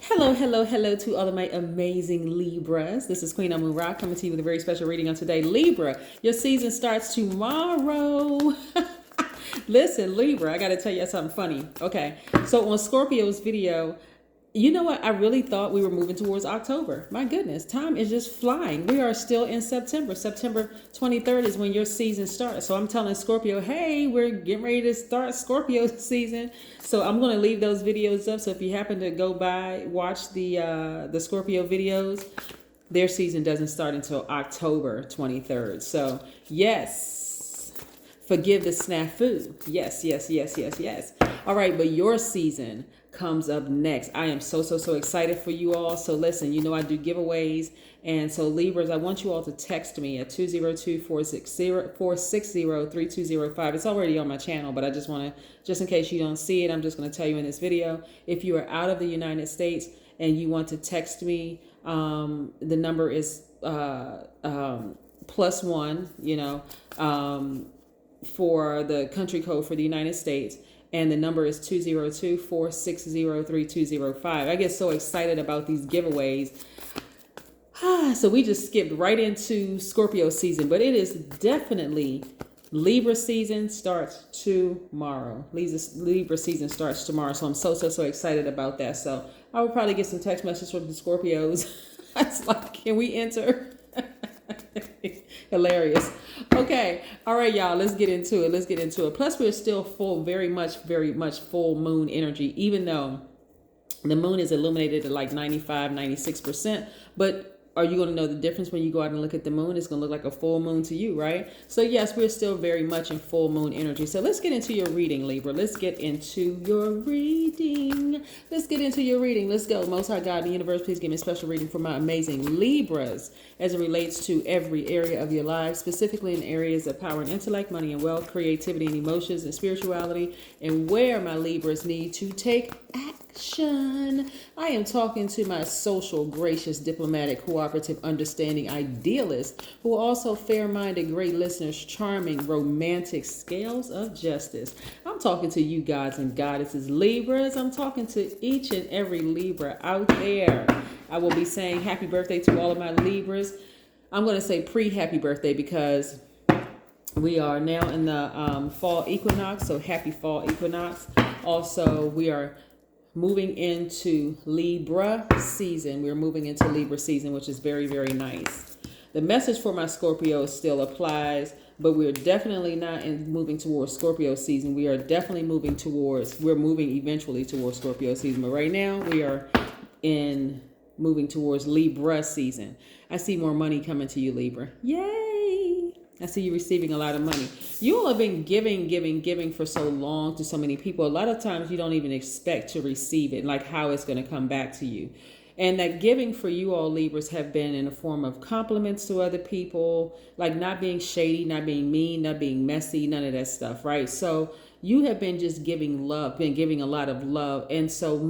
Hello, hello, hello to all of my amazing Libras. This is Queen Amun Ra coming to you with a very special reading on today. Libra, your season starts tomorrow. Listen, Libra, I got to tell you something funny. Okay, so on Scorpio's video, you know what? I really thought we were moving towards October. My goodness, time is just flying. We are still in September. September 23rd is when your season starts. So I'm telling Scorpio, hey, we're getting ready to start Scorpio season. So I'm going to leave those videos up. So if you happen to go by, watch the Scorpio videos, their season doesn't start until October 23rd. So yes, forgive the snafu. Yes, yes, yes, yes, yes. All right, but your season comes up next. I am so excited for you all. So listen, you know I do giveaways. And so Libras, I want you all to text me at 202-460-3205. It's already on my channel, but I just want to, just in case you don't see it, I'm just going to tell you in this video. If you are out of the United States and you want to text me, the number is +1, for the country code for the United States. And the number is 202-460-3205. I get so excited about these giveaways. So we just skipped right into Scorpio season, but it is definitely Libra season starts tomorrow. Libra season starts tomorrow. So I'm so excited about that. So I will probably get some text messages from the Scorpios. It's like, can we enter? Hilarious. Okay. All right, y'all. Let's get into it. Plus, we're still very much full moon energy, even though the moon is illuminated at like 95, 96%. But are you going to know the difference when you go out and look at the moon? It's going to look like a full moon to you, right? So yes, we're still very much in full moon energy. So let's get into your reading, Libra. Let's get into your reading. Let's go. Most High God in the universe, please give me a special reading for my amazing Libras as it relates to every area of your life, specifically in areas of power and intellect, money and wealth, creativity and emotions and spirituality, and where my Libras need to take action. I am talking to my social, gracious, diplomatic, cooperative, understanding idealist who are also fair-minded, great listeners, charming, romantic, scales of justice. I'm talking to you gods and goddesses, Libras. I'm talking to each and every Libra out there. I will be saying happy birthday to all of my Libras. I'm going to say pre-happy birthday because we are now in the fall equinox, so happy fall equinox. Also, we are moving into Libra season. We're moving into Libra season, which is very nice. The message for my Scorpio still applies, but we're definitely not moving towards Scorpio season. We are definitely moving eventually towards Scorpio season. But right now we are moving towards Libra season. I see more money coming to you, Libra. Yay! I see you receiving a lot of money. You all have been giving for so long to so many people. A lot of times you don't even expect to receive it, like how it's going to come back to you. And that giving for you all Libras have been in the form of compliments to other people, like not being shady, not being mean, not being messy, none of that stuff, right? So you have been just giving love, been giving a lot of love. And so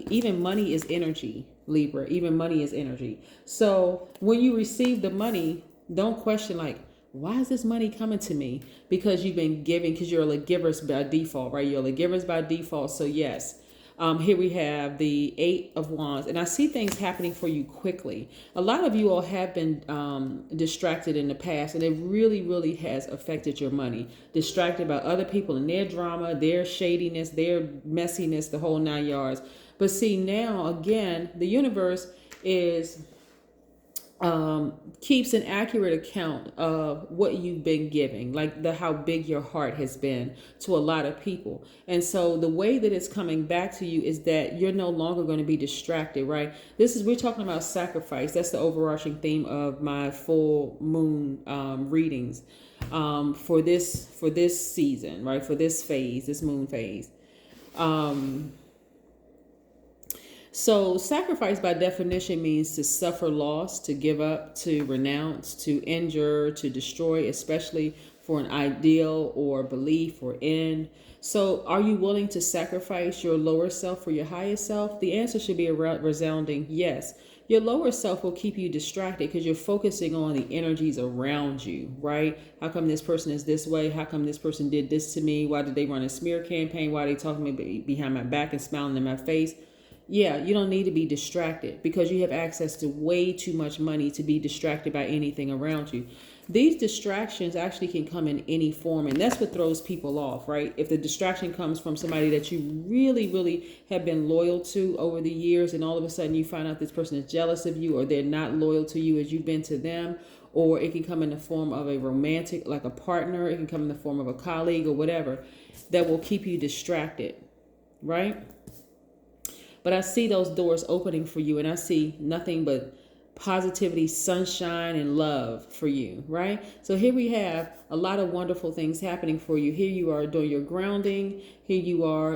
even money is energy, Libra. Even money is energy. So when you receive the money, don't question like, why is this money coming to me? Because you've been giving, because you're a givers by default, right? You're a givers by default. So yes, here we have the 8 of Wands, and I see things happening for you quickly. A lot of you all have been distracted in the past, and it really has affected your money. Distracted by other people and their drama, their shadiness, their messiness, the whole 9 yards. But see, now again, the universe is keeps an accurate account of what you've been giving, like how big your heart has been to a lot of people. And so the way that it's coming back to you is that you're no longer going to be distracted, right? We're talking about sacrifice. That's the overarching theme of my full moon readings for this season, right? For this moon phase. So sacrifice by definition means to suffer loss, to give up, to renounce, to injure, to destroy, especially for an ideal or belief or end. So are you willing to sacrifice your lower self for your higher self? The answer should be a resounding yes. Your lower self will keep you distracted because you're focusing on the energies around you, right? How come this person is this way? How come this person did this to me? Why did they run a smear campaign? Why are they talking to me behind my back and smiling in my face? yeah, you don't need to be distracted because you have access to way too much money to be distracted by anything around you. These distractions actually can come in any form, and that's what throws people off, right? If the distraction comes from somebody that you really, really have been loyal to over the years, and all of a sudden you find out this person is jealous of you, or they're not loyal to you as you've been to them, or it can come in the form of a romantic, like a partner, it can come in the form of a colleague or whatever, that will keep you distracted, right? But I see those doors opening for you, and I see nothing but positivity, sunshine, and love for you, right? So here we have a lot of wonderful things happening for you. Here you are doing your grounding. Here you are,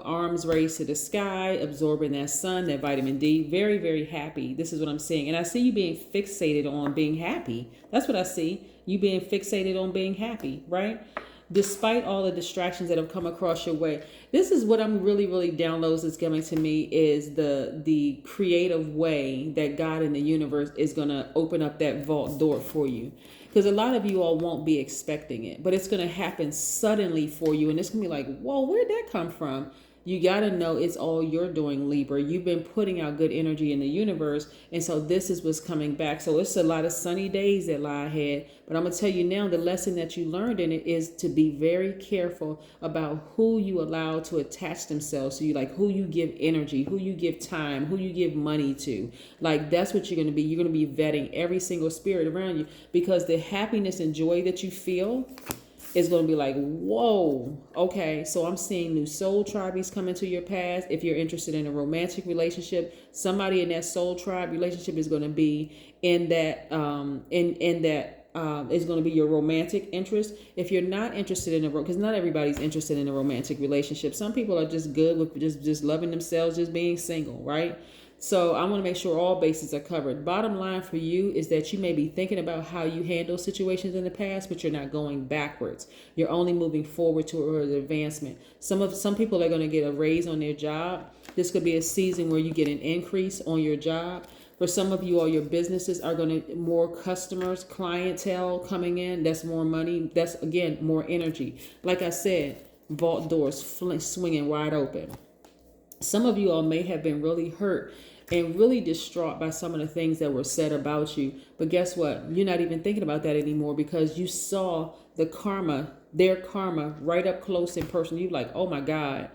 arms raised to the sky, absorbing that sun, that vitamin D. Very, very happy. This is what I'm seeing. And I see you being fixated on being happy. That's what I see. You being fixated on being happy, right? Despite all the distractions that have come across your way. This is what I'm really, really downloads that's coming to me is the creative way that God in the universe is going to open up that vault door for you. Because a lot of you all won't be expecting it, but it's going to happen suddenly for you. And it's going to be like, whoa, where'd that come from? You got to know it's all you're doing, Libra. You've been putting out good energy in the universe. And so this is what's coming back. So it's a lot of sunny days that lie ahead. But I'm going to tell you now, the lesson that you learned in it is to be very careful about who you allow to attach themselves to you, like who you give energy, who you give time, who you give money to. Like that's what you're going to be. You're going to be vetting every single spirit around you, because the happiness and joy that you feel is going to be like, whoa, okay, so I'm seeing new soul tribes come into your past. If you're interested in a romantic relationship, somebody in that soul tribe relationship is going to be in that, is going to be your romantic interest. If you're not interested in because not everybody's interested in a romantic relationship. Some people are just good with just loving themselves, just being single, right? So I want to make sure all bases are covered. Bottom line for you is that you may be thinking about how you handle situations in the past, but you're not going backwards. You're only moving forward towards advancement. Some people are going to get a raise on their job. This could be a season where you get an increase on your job. For some of you, all your businesses are going to more customers, clientele coming in. That's more money. That's, again, more energy. Like I said, vault doors swinging wide open. Some of you all may have been really hurt and really distraught by some of the things that were said about you. But guess what? You're not even thinking about that anymore, because you saw their karma right up close in person. You're like, oh my God.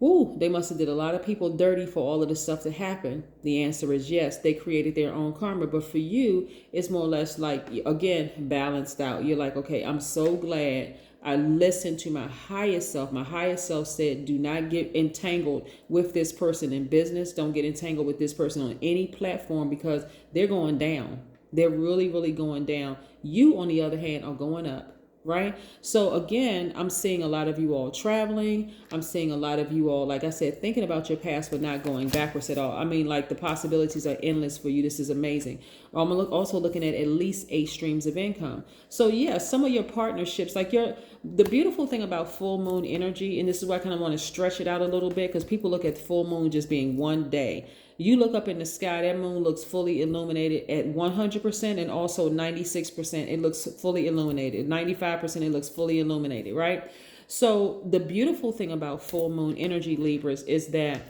Ooh, they must have did a lot of people dirty for all of the stuff that happened. The answer is yes. They created their own karma. But for you, it's more or less like, again, balanced out. You're like, okay, I'm so glad I listened to my highest self. My highest self said, do not get entangled with this person in business. Don't get entangled with this person on any platform, because they're going down. They're really, really going down. You, on the other hand, are going up. Right? So again, I'm seeing a lot of you all traveling. I'm seeing a lot of you all, like I said, thinking about your past, but not going backwards at all. I mean, like the possibilities are endless for you. This is amazing. I'm also looking at least 8 streams of income. So yeah, some of your partnerships, like the beautiful thing about full moon energy, and this is why I kind of want to stretch it out a little bit, because people look at full moon just being one day. You look up in the sky, that moon looks fully illuminated at 100% and also 96%. It looks fully illuminated. 95% it looks fully illuminated, right? So the beautiful thing about full moon energy, Libras, is that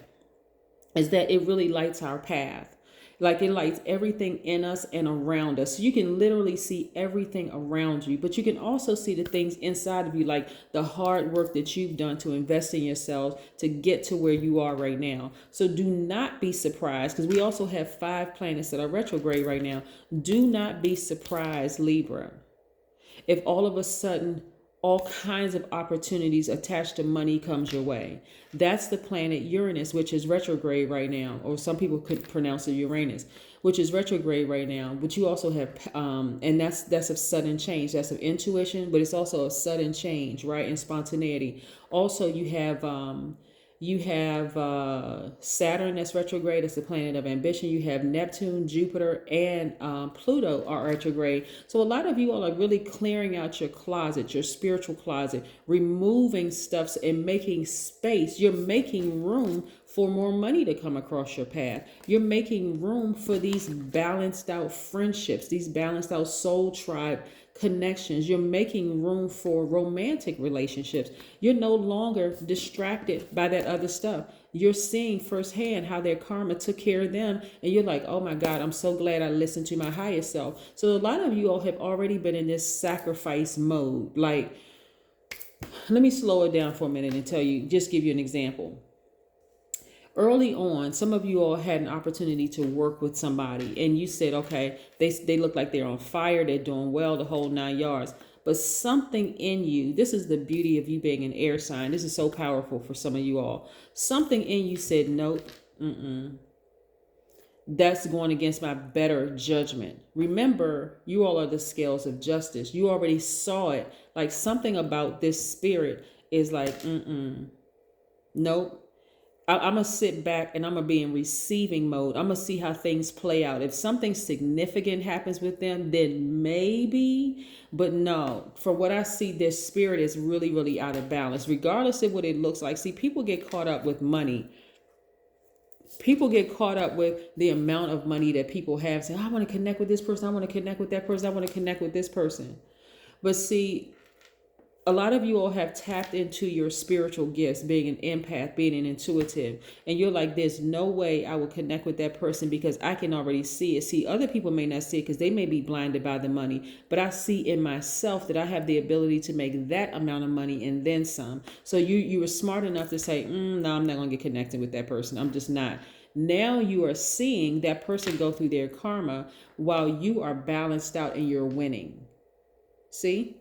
it really lights our path. Like it lights everything in us and around us. So you can literally see everything around you, but you can also see the things inside of you, like the hard work that you've done to invest in yourselves to get to where you are right now. So do not be surprised, because we also have 5 planets that are retrograde right now. Do not be surprised, Libra, if all of a sudden all kinds of opportunities attached to money comes your way. That's the planet Uranus, which is retrograde right now, or some people could pronounce it Uranus, which is retrograde right now. But you also have, and that's a sudden change. That's of intuition, but it's also a sudden change, right? And spontaneity. Also, you have Saturn that's retrograde. It's the planet of ambition. You have Neptune, Jupiter, and Pluto are retrograde. So a lot of you all are really clearing out your closet, your spiritual closet, removing stuff and making space. You're making room for more money to come across your path. You're making room for these balanced out friendships, these balanced out soul tribe connections. You're making room for romantic relationships. You're no longer distracted by that other stuff. you're seeing firsthand how their karma took care of them. And you're like, oh my God, I'm so glad I listened to my higher self. So a lot of you all have already been in this sacrifice mode. Like, let me slow it down for a minute and just give you an example. Early on, some of you all had an opportunity to work with somebody and you said, okay, they look like they're on fire, they're doing well, the whole 9 yards. But something in you, this is the beauty of you being an air sign. This is so powerful for some of you all. Something in you said, nope, that's going against my better judgment. Remember, you all are the scales of justice. You already saw it. Like something about this spirit is like, nope. I'm going to sit back and I'm going to be in receiving mode. I'm going to see how things play out. If something significant happens with them, then maybe, but no, for what I see, their spirit is really, really out of balance, regardless of what it looks like. See, people get caught up with money. People get caught up with the amount of money that people have. Say, I want to connect with this person. I want to connect with that person. I want to connect with this person. But see, a lot of you all have tapped into your spiritual gifts, being an empath, being an intuitive, and you're like, there's no way I will connect with that person because I can already see it. See, other people may not see it because they may be blinded by the money, but I see in myself that I have the ability to make that amount of money and then some. So you were smart enough to say, no, I'm not going to get connected with that person. I'm just not. Now you are seeing that person go through their karma while you are balanced out and you're winning. See?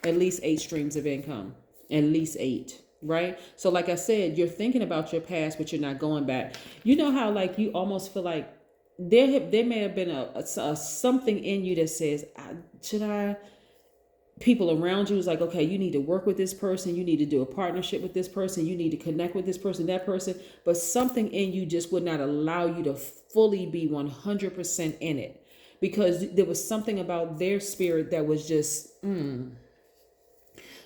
At least 8 streams of income, at least 8, right? So like I said, you're thinking about your past, but you're not going back. You know how like you almost feel like there may have been a something in you that says, should I? People around you is like, okay, you need to work with this person. You need to do a partnership with this person. You need to connect with this person, that person. But something in you just would not allow you to fully be 100% in it because there was something about their spirit that was just,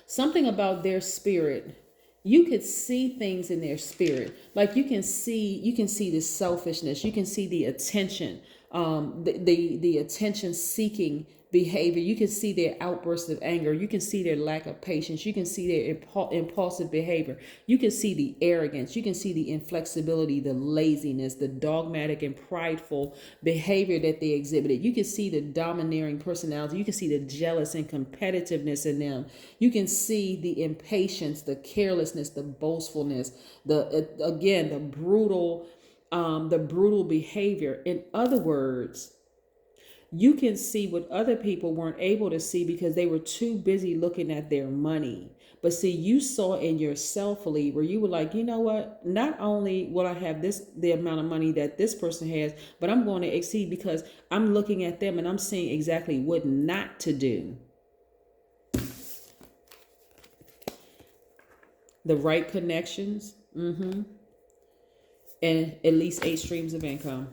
something about their spirit. You could see things in their spirit. Like you can see the selfishness. You can see the attention, the attention seeking behavior. You can see their outbursts of anger. You can see their lack of patience. You can see their impulsive behavior. You can see the arrogance. You can see the inflexibility, the laziness, the dogmatic and prideful behavior that they exhibited. You can see the domineering personality. You can see the jealous and competitiveness in them. You can see the impatience, the carelessness, the boastfulness, the brutal behavior. In other words, you can see what other people weren't able to see because they were too busy looking at their money. But see, you saw in yourself, Libra, you were like, you know what? Not only will I have the amount of money that this person has, but I'm going to exceed because I'm looking at them and I'm seeing exactly what not to do. The right connections, and at least 8 streams of income.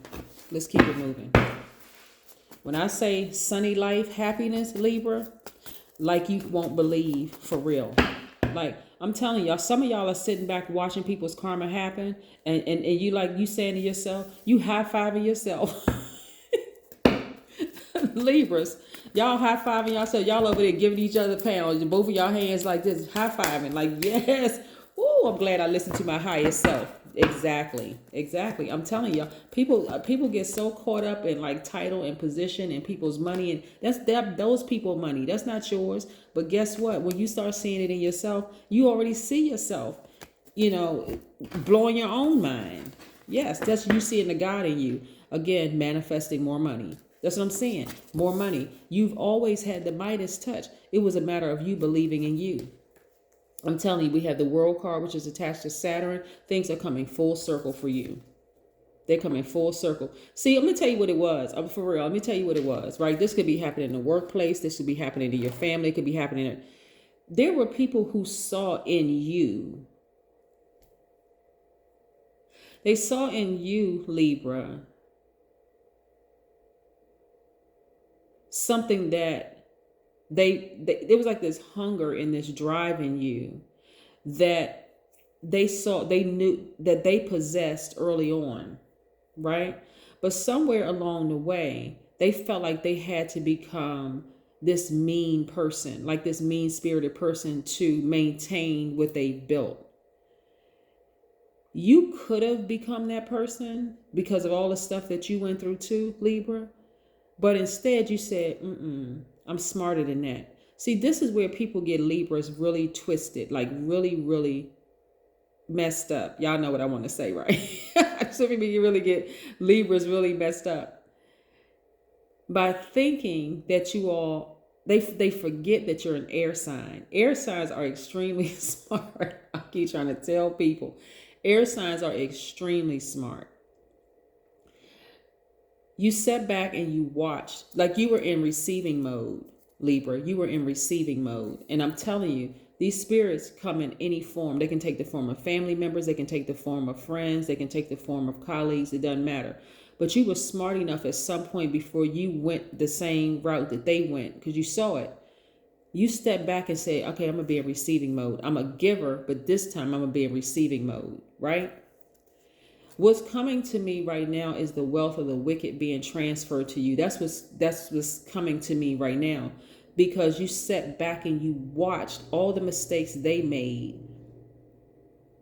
Let's keep it moving. When I say sunny life, happiness, Libra, like you won't believe, for real. Like, I'm telling y'all, some of y'all are sitting back watching people's karma happen, and you saying to yourself, you high-fiving yourself. Libras, y'all high-fiving yourself. Y'all over there giving each other pounds. Both of y'all hands like this, high-fiving. Like, yes. Ooh, I'm glad I listened to my higher self. Exactly. I'm telling y'all, people get so caught up in like title and position and people's money, and that's those people money. That's not yours. But guess what? When you start seeing it in yourself, you already see yourself, blowing your own mind. Yes, that's you seeing the God in you. Again, manifesting more money. That's what I'm saying. More money. You've always had the Midas touch. It was a matter of you believing in you. I'm telling you, we have the World card, which is attached to Saturn. Things are coming full circle for you. They're coming full circle. See, let me tell you what it was. For real, let me tell you what it was, right? This could be happening in the workplace. This could be happening to your family. It could be happening. There were people who saw in you. They saw in you, Libra, something that there was like this hunger and this drive in you that they knew that they possessed early on, right? But somewhere along the way, they felt like they had to become this mean person, like this mean-spirited person to maintain what they built. You could have become that person because of all the stuff that you went through too, Libra. But instead you said, I'm smarter than that. See, this is where people get Libras really twisted, like really, really messed up. Y'all know what I want to say, right? So people really get Libras really messed up by thinking that you all, they forget that you're an air sign. Air signs are extremely smart. I keep trying to tell people, air signs are extremely smart. You sat back and you watched, like you were in receiving mode, Libra. You were in receiving mode. And I'm telling you, these spirits come in any form. They can take the form of family members. They can take the form of friends. They can take the form of colleagues. It doesn't matter. But you were smart enough at some point before you went the same route that they went, because you saw it. You stepped back and said, okay, I'm going to be in receiving mode. I'm a giver, but this time I'm going to be in receiving mode, right? What's coming to me right now is the wealth of the wicked being transferred to you. That's what's coming to me right now, because you sat back and you watched all the mistakes they made.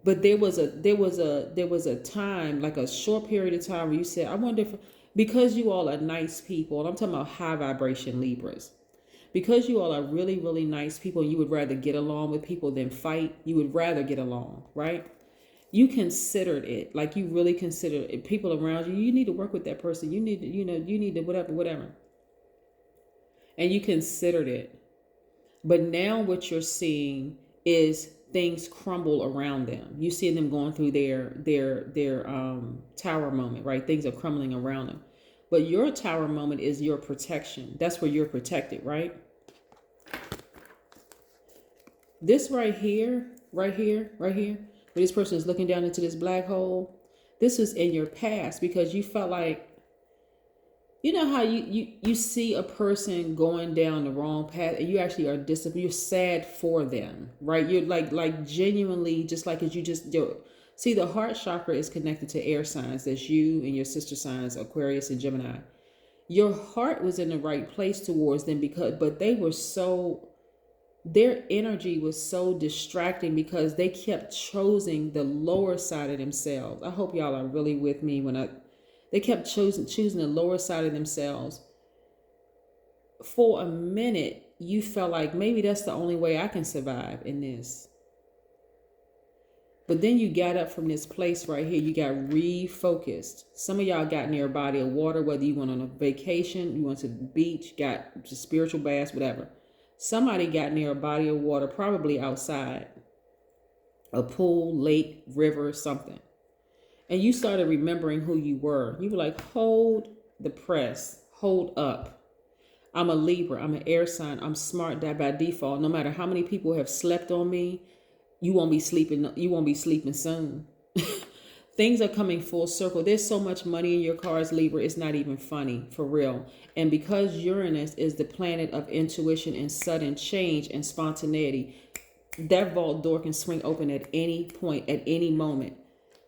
But there was a time, like a short period of time, where you said, I wonder if, because you all are nice people, and I'm talking about high vibration Libras, because you all are really, really nice people, and you would rather get along with people than fight. You would rather get along, right? You considered it, like you really considered it. People around you, you need to work with that person. You need to, you need to whatever. And you considered it. But now what you're seeing is things crumble around them. You see them going through their tower moment, right? Things are crumbling around them. But your tower moment is your protection. That's where you're protected, right? This right here, where this person is looking down into this black hole, this was in your past, because you felt like, you know how you see a person going down the wrong path and you actually are disappointed. You're sad for them, right? You're like genuinely, just like as you just do. See, the heart chakra is connected to air signs. That's you and your sister signs, Aquarius and Gemini. Your heart was in the right place towards them, but they were so, their energy was so distracting because they kept choosing the lower side of themselves. I hope y'all are really with me they kept choosing the lower side of themselves. For a minute, you felt like maybe that's the only way I can survive in this. But then you got up from this place right here. You got refocused. Some of y'all got near a body of water, whether you went on a vacation, you went to the beach, got to spiritual baths, whatever. Somebody got near a body of water, probably outside, a pool, lake, river, something. And you started remembering who you were. You were like, hold the press, hold up. I'm a Libra, I'm an air sign, I'm smart by default. No matter how many people have slept on me, you won't be sleeping soon. Things are coming full circle. There's so much money in your cards, Libra, it's not even funny, for real. And because Uranus is the planet of intuition and sudden change and spontaneity, that vault door can swing open at any point, at any moment.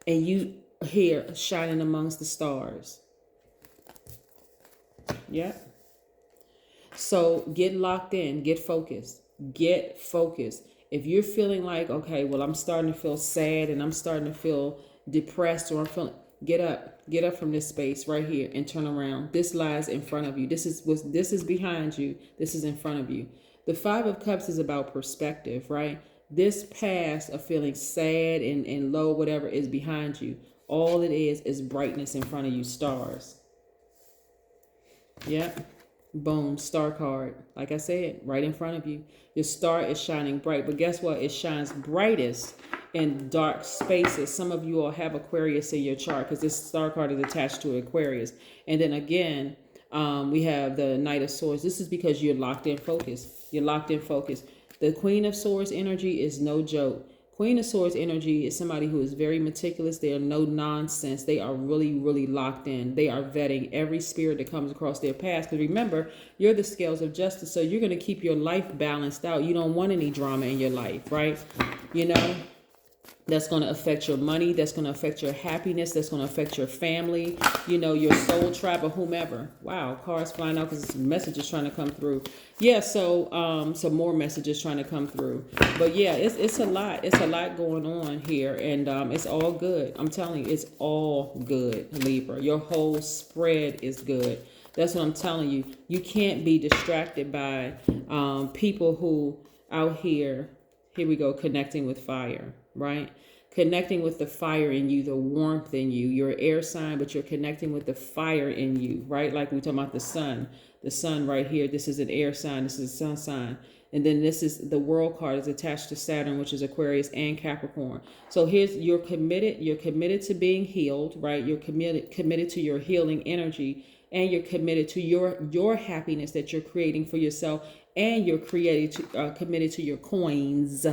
And you here shining amongst the stars. Yeah. So get locked in, get focused. If you're feeling like, okay, well, I'm starting to feel sad and I'm starting to feel depressed, or I'm feeling, get up from this space right here and turn around. This lies in front of you. This is behind you. This is in front of you. The Five of Cups is about perspective, right? This past of feeling sad and low, whatever, is behind you. All it is brightness in front of you, stars. Yeah. Boom, star card. Like I said, right in front of you. Your star is shining bright, but guess what? It shines brightest in dark spaces. Some of you all have Aquarius in your chart, because this star card is attached to Aquarius. And then again, we have the Knight of Swords. This is because you're locked in focus. You're locked in focus. The Queen of Swords energy is no joke. Queen of Swords energy is somebody who is very meticulous. They are no nonsense. They are really, really locked in. They are vetting every spirit that comes across their path. Because remember, you're the scales of justice. So you're going to keep your life balanced out. You don't want any drama in your life, right? You know, That's going to affect your money. That's going to affect your happiness. That's going to affect your family, your soul tribe or whomever. Wow, cards flying out because messages trying to come through. Yeah, so some more messages trying to come through. But yeah, it's a lot. It's a lot going on here, and it's all good. I'm telling you, it's all good, Libra. Your whole spread is good. That's what I'm telling you. You can't be distracted by people who out here we go, connecting with fire, right? Connecting with the fire in you, the warmth in you. You're an air sign, but you're connecting with the fire in you, right? Like we talking about the sun. The sun right here, this is an air sign, this is a sun sign. And then this is the world card is attached to Saturn, which is Aquarius and Capricorn. So you're committed to being healed, right? You're committed to your healing energy, and you're committed to your happiness that you're creating for yourself, and you're committed to your coins.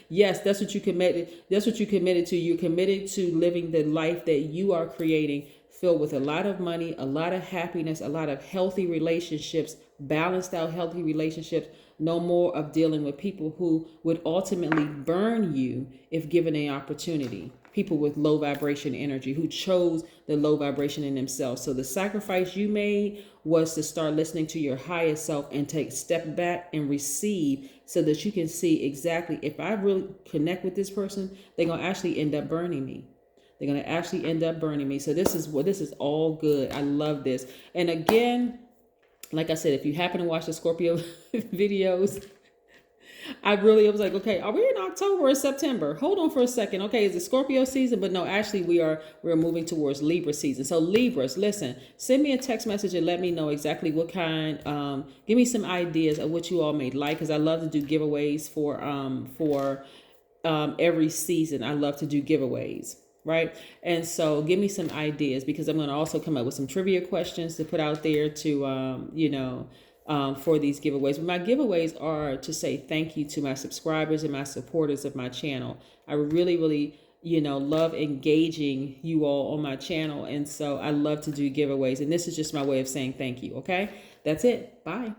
Yes, that's what you committed. That's what you committed to. You're committed to living the life that you are creating, filled with a lot of money, a lot of happiness, a lot of healthy relationships, balanced out healthy relationships. No more of dealing with people who would ultimately burn you if given an opportunity. People with low vibration energy who chose the low vibration in themselves. So the sacrifice you made was to start listening to your highest self and step back and receive, so that you can see exactly, if I really connect with this person, they're going to actually end up burning me. They're going to actually end up burning me. So this is all good. I love this. And again, like I said, if you happen to watch the Scorpio videos, I was like, okay, are we in October or September? Hold on for a second. Okay, it's the Scorpio season, but no, actually we're moving towards Libra season. So Libras, listen, send me a text message and let me know exactly what kind, give me some ideas of what you all may like, because I love to do giveaways for every season. I love to do giveaways. Right. And so give me some ideas, because I'm going to also come up with some trivia questions to put out there to, for these giveaways. But my giveaways are to say thank you to my subscribers and my supporters of my channel. I really, really, love engaging you all on my channel. And so I love to do giveaways. And this is just my way of saying thank you. Okay. That's it. Bye.